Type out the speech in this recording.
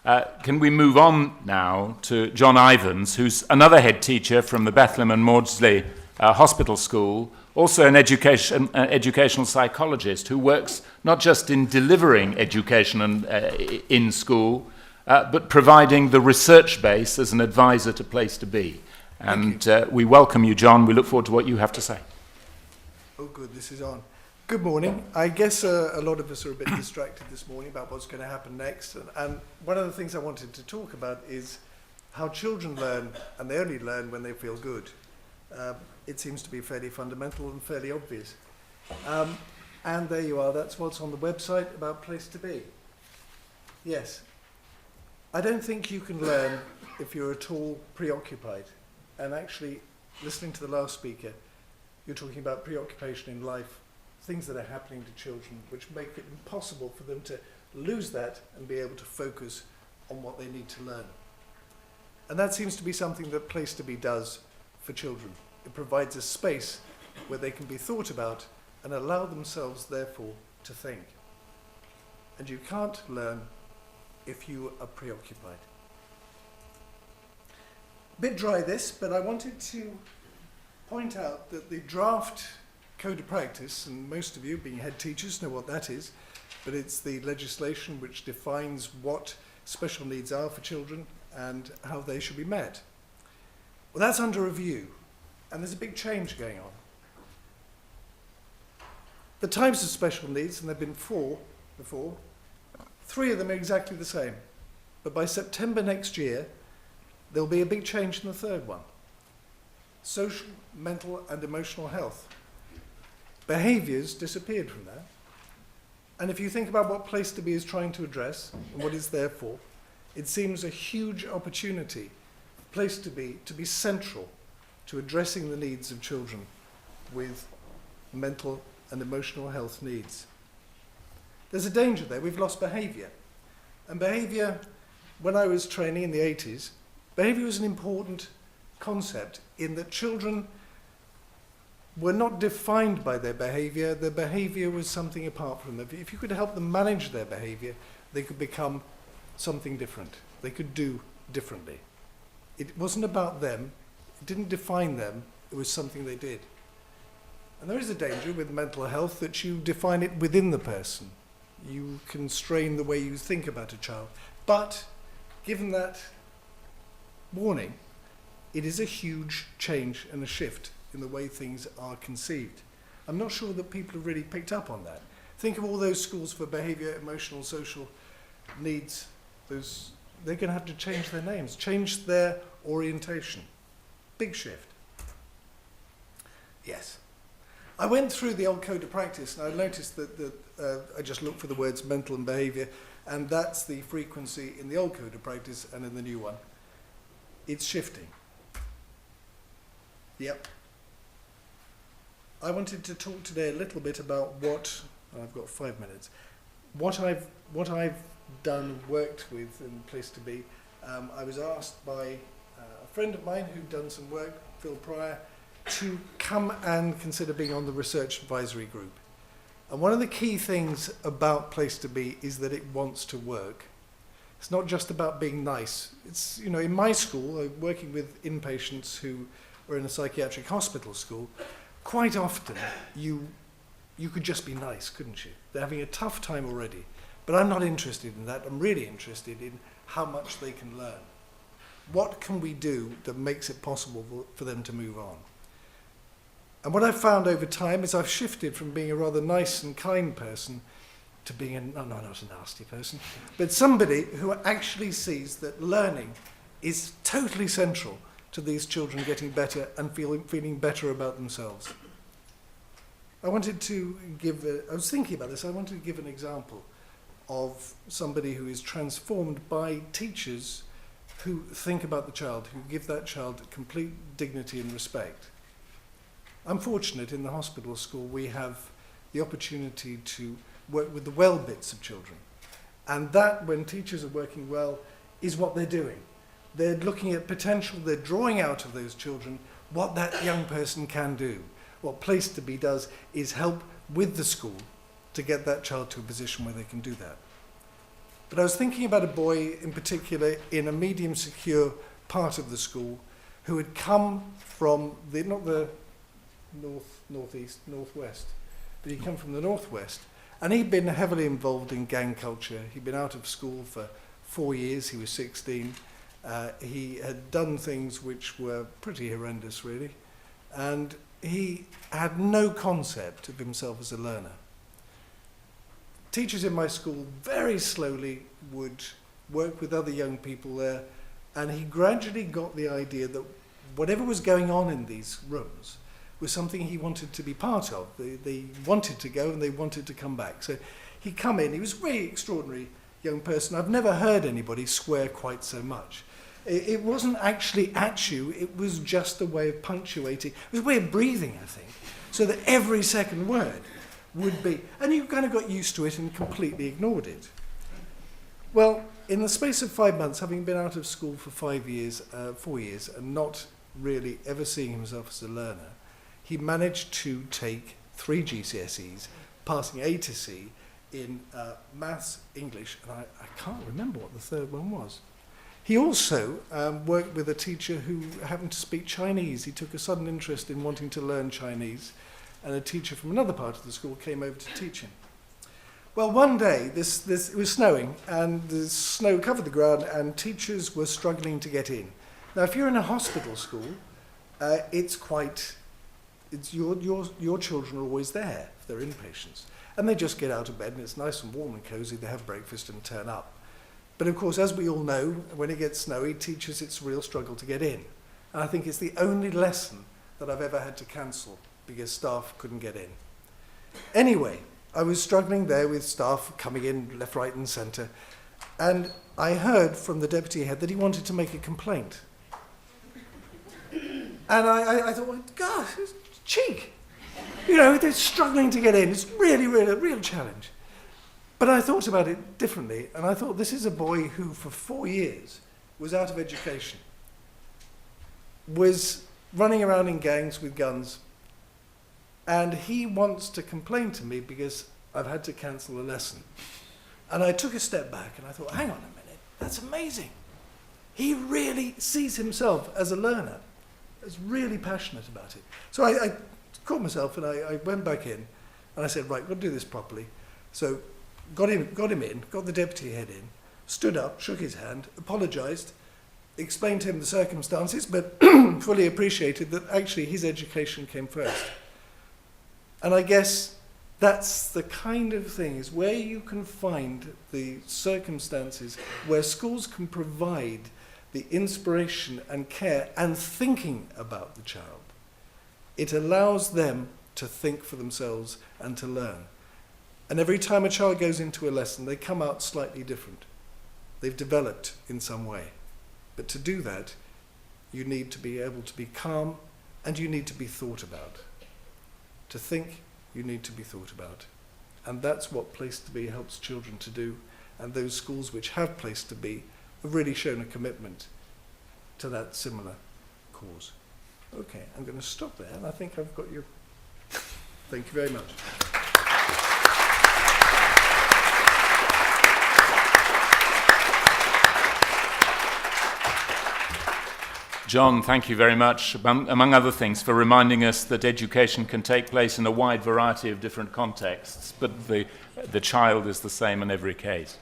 Can we move on now to John Ivens, who's another head teacher from the Bethlehem and Maudsley Hospital School, also an educational psychologist who works not just in delivering education in school, but providing the research base as an advisor to Place to Be. And we welcome you, John. We look forward to what you have to say. Oh, good, this is on. Good morning. I guess a lot of us are a bit distracted this morning about what's going to happen next. And one of the things I wanted to talk about is how children learn, and they only learn when they feel good. It seems to be fairly fundamental and fairly obvious. And there you are. That's what's on the website about Place to Be. Yes. I don't think you can learn if you're at all preoccupied. And actually, listening to the last speaker, you're talking about preoccupation in life, things that are happening to children which make it impossible for them to lose that and be able to focus on what they need to learn. And that seems to be something that Place to Be does for children. It provides a space where they can be thought about and allow themselves, therefore, to think. And you can't learn if you are preoccupied. Bit dry this, but I wanted to point out that the draft Code of Practice, and most of you being head teachers know what that is, but it's the legislation which defines what special needs are for children and how they should be met. Well, that's under review, and there's a big change going on. The types of special needs, and there have been 4 before, 3 of them are exactly the same. But by September next year, there'll be a big change in the 3rd one. Social, mental, and emotional health. Behaviours disappeared from that. And if you think about what Place to Be is trying to address and what it's there for, it seems a huge opportunity for Place to be central to addressing the needs of children with mental and emotional health needs. There's a danger there. We've lost behaviour. And behaviour, when I was training in the 80s, behaviour was an important concept in that children were not defined by their behaviour was something apart from them. If you could help them manage their behaviour, they could become something different. They could do differently. It wasn't about them, it didn't define them, it was something they did. And there is a danger with mental health that you define it within the person. You constrain the way you think about a child. But given that warning, it is a huge change and a shift in the way things are conceived. I'm not sure that people have really picked up on that. Think of all those schools for behaviour, emotional, social needs. They're going to have to change their names, change their orientation. Big shift. Yes. I went through the old Code of Practice and I noticed that I just looked for the words mental and behaviour, and that's the frequency in the old Code of Practice and in the new one. It's shifting. Yep. I wanted to talk today a little bit about what, I've got 5 minutes, what I've done, worked with in Place to Be. I was asked by a friend of mine who'd done some work, Phil Pryor, to come and consider being on the research advisory group. And one of the key things about Place to Be is that it wants to work. It's not just about being nice. It's, you know, in my school, working with inpatients who are in a psychiatric hospital school, quite often you could just be nice, couldn't you? They're having a tough time already. But I'm not interested in that. I'm really interested in how much they can learn. What can we do that makes it possible for them to move on? And what I've found over time is I've shifted from being a rather nice and kind person to being not a nasty person, but somebody who actually sees that learning is totally central to these children getting better and feeling better about themselves. I was thinking about this, I wanted to give an example of somebody who is transformed by teachers who think about the child, who give that child complete dignity and respect. I'm fortunate in the hospital school we have the opportunity to work with the well bits of children. And that, when teachers are working well, is what they're doing. They're looking at potential, they're drawing out of those children what that young person can do. What Place to Be does is help with the school to get that child to a position where they can do that. But I was thinking about a boy in particular in a medium secure part of the school who had come from not the northwest, but he'd come from the northwest. And he'd been heavily involved in gang culture. He'd been out of school for 4 years. He was 16. He had done things which were pretty horrendous, really. And he had no concept of himself as a learner. Teachers in my school very slowly would work with other young people there, and he gradually got the idea that whatever was going on in these rooms was something he wanted to be part of. They wanted to go and they wanted to come back. So he'd come in. He was a really extraordinary young person. I've never heard anybody swear quite so much. It wasn't actually at you. It was just a way of punctuating. It was a way of breathing, I think, so that every second word would be, and you kind of got used to it and completely ignored it. Well, in the space of 5 months, having been out of school for 4 years, and not really ever seeing himself as a learner, he managed to take 3 GCSEs, passing A to C in maths, English, and I can't remember what the third one was. He also worked with a teacher who happened to speak Chinese. He took a sudden interest in wanting to learn Chinese, and a teacher from another part of the school came over to teach him. Well, one day, it was snowing, and the snow covered the ground, and teachers were struggling to get in. Now, if you're in a hospital school, your children are always there if they're inpatients. And they just get out of bed, and it's nice and warm and cosy. They have breakfast and turn up. But of course, as we all know, when it gets snowy, teachers, it's a real struggle to get in. And I think it's the only lesson that I've ever had to cancel because staff couldn't get in. Anyway, I was struggling there with staff coming in left, right, and centre. And I heard from the deputy head that he wanted to make a complaint. And I thought, well, God, it's cheek. You know, they're struggling to get in. It's really, really a real challenge. But I thought about it differently, and I thought this is a boy who for 4 years was out of education, was running around in gangs with guns, and he wants to complain to me because I've had to cancel a lesson. And I took a step back and I thought, hang on a minute, that's amazing. He really sees himself as a learner, is really passionate about it. So I caught myself and I went back in and I said, right, we've got to do this properly. So got him in, got the deputy head in, stood up, shook his hand, apologised, explained to him the circumstances, but fully appreciated that actually his education came first. And I guess that's the kind of thing, is where you can find the circumstances where schools can provide the inspiration and care and thinking about the child. It allows them to think for themselves and to learn. And every time a child goes into a lesson, they come out slightly different. They've developed in some way. But to do that, you need to be able to be calm and you need to be thought about. To think, you need to be thought about. And that's what Place to Be helps children to do. And those schools which have Place to Be have really shown a commitment to that similar cause. Okay, I'm going to stop there, and I think I've got you. Thank you very much. John, thank you very much, among other things, for reminding us that education can take place in a wide variety of different contexts, but the child is the same in every case.